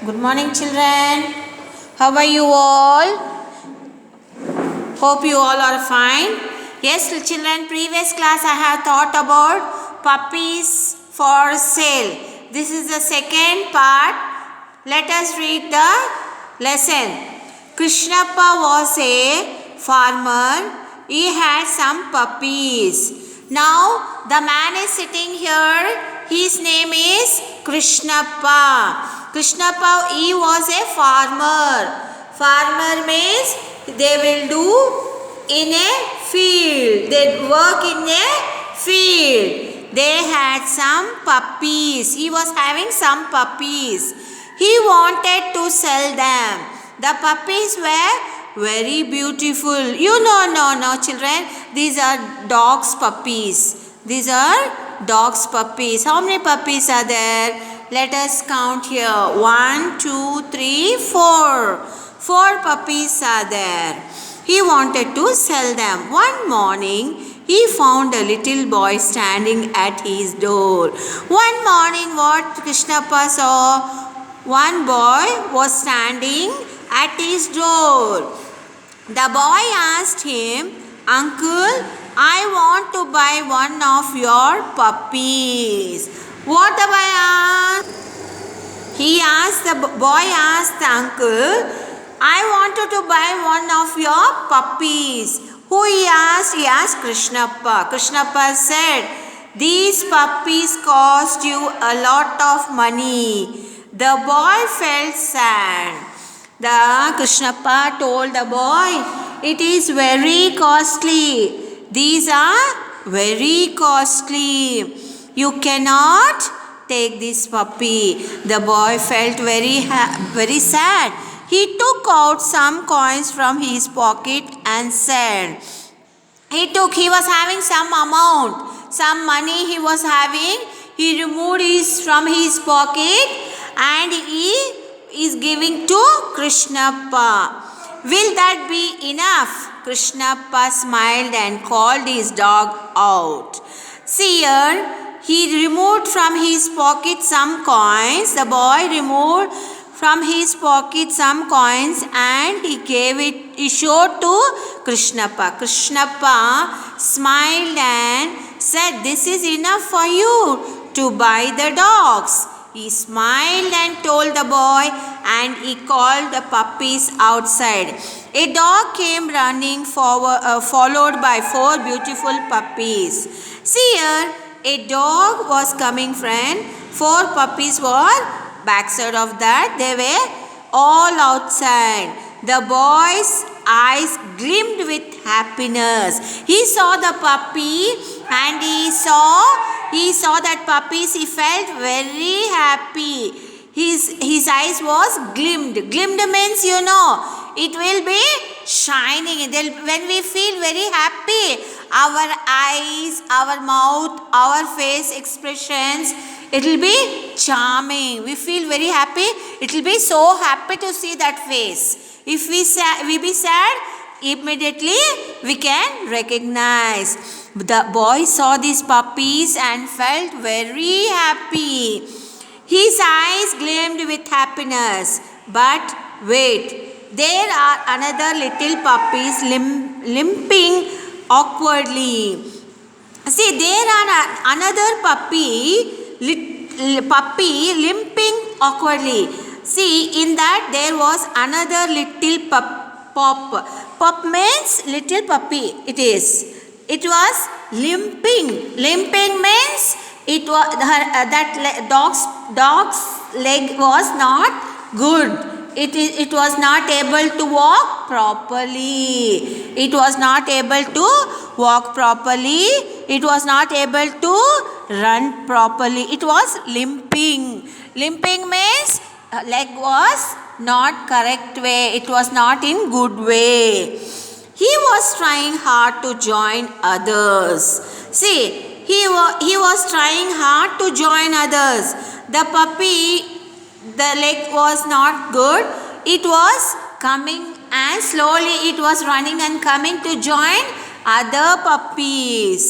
Good morning, children. How are you all? Hope you all are fine. Yes, children, previous class I have thought about puppies for sale. This is the second part. Let us read the lesson. Krishnappa was a farmer. He had some puppies. Now, the man is sitting here. His name is Krishnappa. Krishnappa, he was a farmer. Farmer means they will do in a field. They work in a field. They had some puppies. He was having some puppies. He wanted to sell them. The puppies were very beautiful. You know, no, children. These are dogs' puppies. These are dogs' puppies. How many puppies are there? Let us count here. 1, 2, 3, 4. 4 puppies are there. He wanted to sell them. One morning, he found a little boy standing at his door. One morning, what Krishnappa saw? One boy was standing at his door. The boy asked him, "Uncle, I want to buy one of your puppies." What the boy asked? The boy asked the uncle, "I wanted to buy one of your puppies." Who he asked? He asked Krishnappa. Krishnappa said, "These puppies cost you a lot of money." The boy felt sad. The Krishnappa told the boy, "It is very costly. These are very costly. You cannot take this puppy." The boy felt very sad. He took out some coins from his pocket and said, he was having some amount, some money he was having. He removed from his pocket and he is giving to Krishnappa. "Will that be enough?" Krishnappa smiled and called his dog out. See here, he removed from his pocket some coins. The boy removed from his pocket some coins and he showed to Krishnappa. Krishnappa smiled and said, "This is enough for you to buy the dogs." He smiled and told the boy and he called the puppies outside. A dog came running forward, followed by 4 beautiful puppies. See here, a dog was coming, friend. 4 puppies were backside of that. They were all outside. The boy's eyes gleamed with happiness. He saw the puppy and he saw that puppies. He felt very happy. His eyes was gleamed. Gleamed means, you know, it will be shining. When we feel very happy, our eyes, our mouth, our face expressions, it will be charming. We feel very happy. It will be so happy to see that face. If we be sad, immediately we can recognize. The boy saw these puppies and felt very happy. His eyes gleamed with happiness. But wait, there are another little puppies limping awkwardly. See, there are another puppy limping awkwardly. See, in that there was another little pup. Pup means little puppy. It was limping. Limping means it was dog's leg was not good. It was not able to walk properly. It was not able to walk properly. It was not able to run properly. It was limping. Limping means leg was not correct way. It was not in good way. He was trying hard to join others. See, he was trying hard to join others. The puppy, the leg was not good. It was coming and slowly it was running and coming to join other puppies.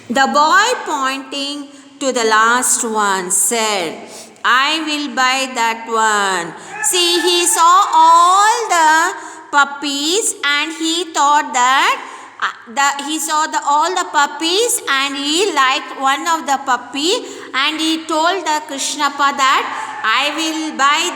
The boy, pointing to the last one, said, I will buy that one. See, he saw all the puppies and he thought that he saw all the puppies and he liked one of the puppy and he told the Krishnappa that I will buy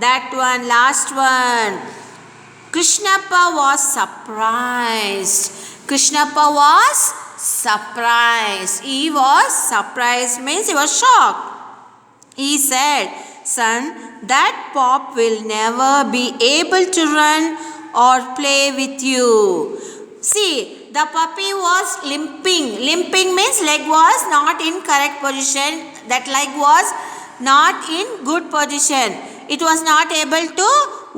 that one, last one. Krishnappa was surprised. Krishnappa was surprised. He was surprised means he was shocked. He said, son, that pup will never be able to run or play with you. See, the puppy was limping. Limping means leg was not in correct position. That leg was not in good position. It was not able to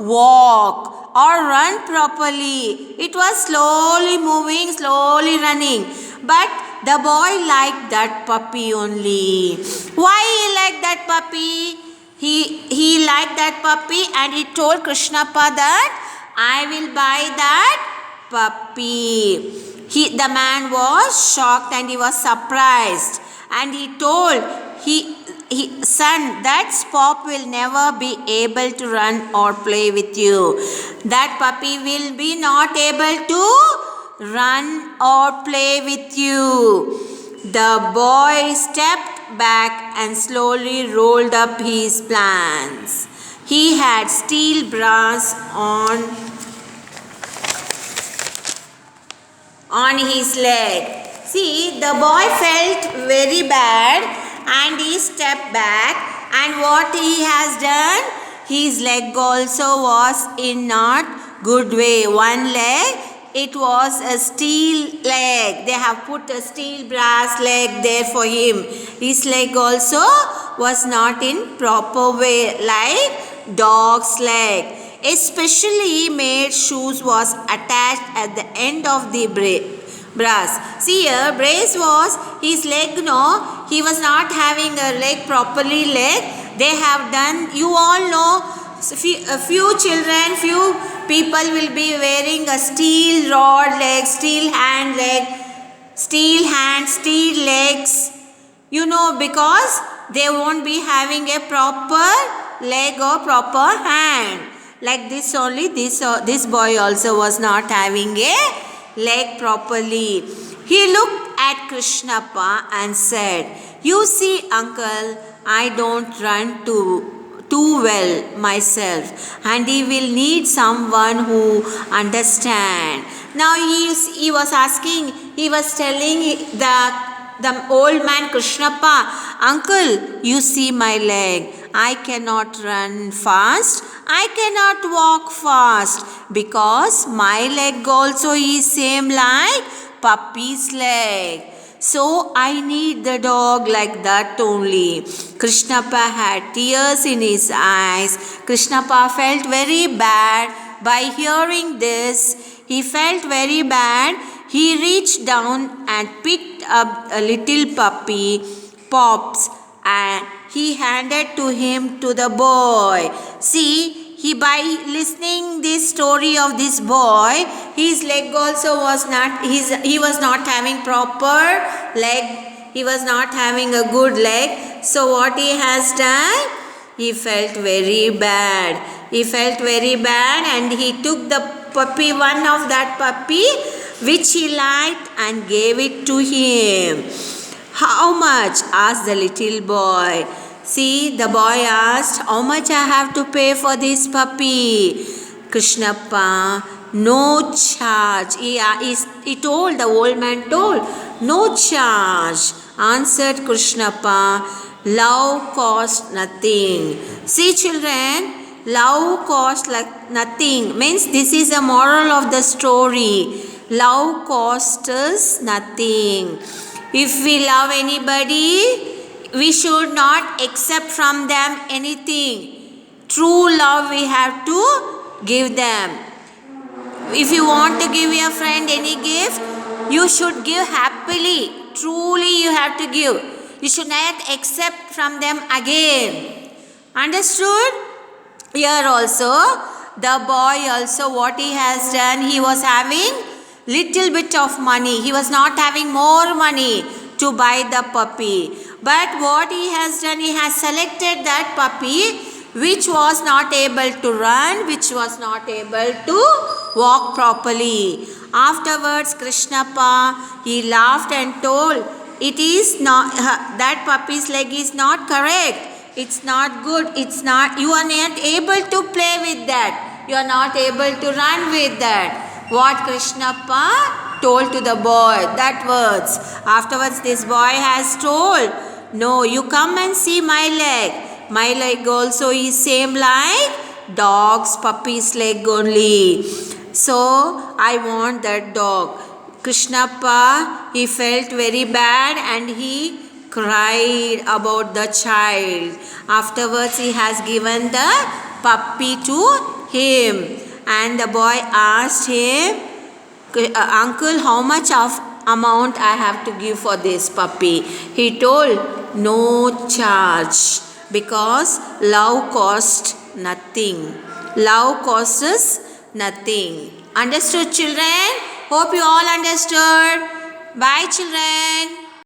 walk or run properly. It was slowly moving, slowly running. But the boy liked that puppy only. Why he liked that puppy? He liked that puppy and he told Krishnappa that I will buy that puppy. The man was shocked and he was surprised. And he told, son, that pup will never be able to run or play with you. That puppy will be not able to run or play with you. The boy stepped back and slowly rolled up his plans. He had steel brass on his leg. See, the boy felt very bad and he stepped back, and what he has done, his leg also was in not good way. One leg, it was a steel leg. They have put a steel brass leg there for him. His leg also was not in proper way, like dog's leg. A specially made shoes was attached at the end of the brass. See here, brace was his leg, no, he was not having a leg properly leg. They have done, you all know, a few children, few people will be wearing a steel rod leg, steel hand leg, steel hand, steel legs, you know, because they won't be having a proper leg or proper hand. Like this only, this boy also was not having a leg properly. He looked at Krishnappa and said, you see, uncle, I don't run too well myself, and he will need someone who understand. Now he was asking, he was telling the old man Krishnappa, uncle, you see my leg, I cannot run fast, I cannot walk fast, because my leg also is same like puppy's leg. So I need the dog like that only. Krishnappa had tears in his eyes. Krishnappa felt very bad by hearing this. He felt very bad. He reached down and picked up a little puppy, Pops, and he handed to the boy. See, by listening this story of this boy, his leg also was not, he was not having proper leg, he was not having a good leg. So what he has done, he felt very bad. He felt very bad and he took the puppy, one of that puppy which he liked, and gave it to him. How much? Asked the little boy. See, the boy asked, how much I have to pay for this puppy? Krishnappa, no charge. He told, the old man told, no charge. Answered Krishnappa, love costs nothing. See children, love costs like nothing. Means this is a moral of the story. Love costs us nothing. If we love anybody, we should not accept from them anything. True love we have to give them. If you want to give your friend any gift, you should give happily. Truly you have to give. You should not accept from them again. Understood? Here also, the boy also, what he has done, he was having little bit of money. He was not having more money to buy the puppy. But what he has done, he has selected that puppy which was not able to run, which was not able to walk properly. Afterwards, Krishnappa, he laughed and told, it is not, that puppy's leg is not correct. It's not good. It's not, you are not able to play with that. You are not able to run with that. What Krishnappa told to the boy, that words. Afterwards, this boy has told, no, you come and see my leg. My leg also is same like dog's puppy's leg only. So, I want that dog. Krishnappa, he felt very bad and he cried about the child. Afterwards, he has given the puppy to him. And the boy asked him, uncle, how much of amount I have to give for this puppy? He told, no charge, because love costs nothing. Love costs nothing. Understood, children? Hope you all understood. Bye, children.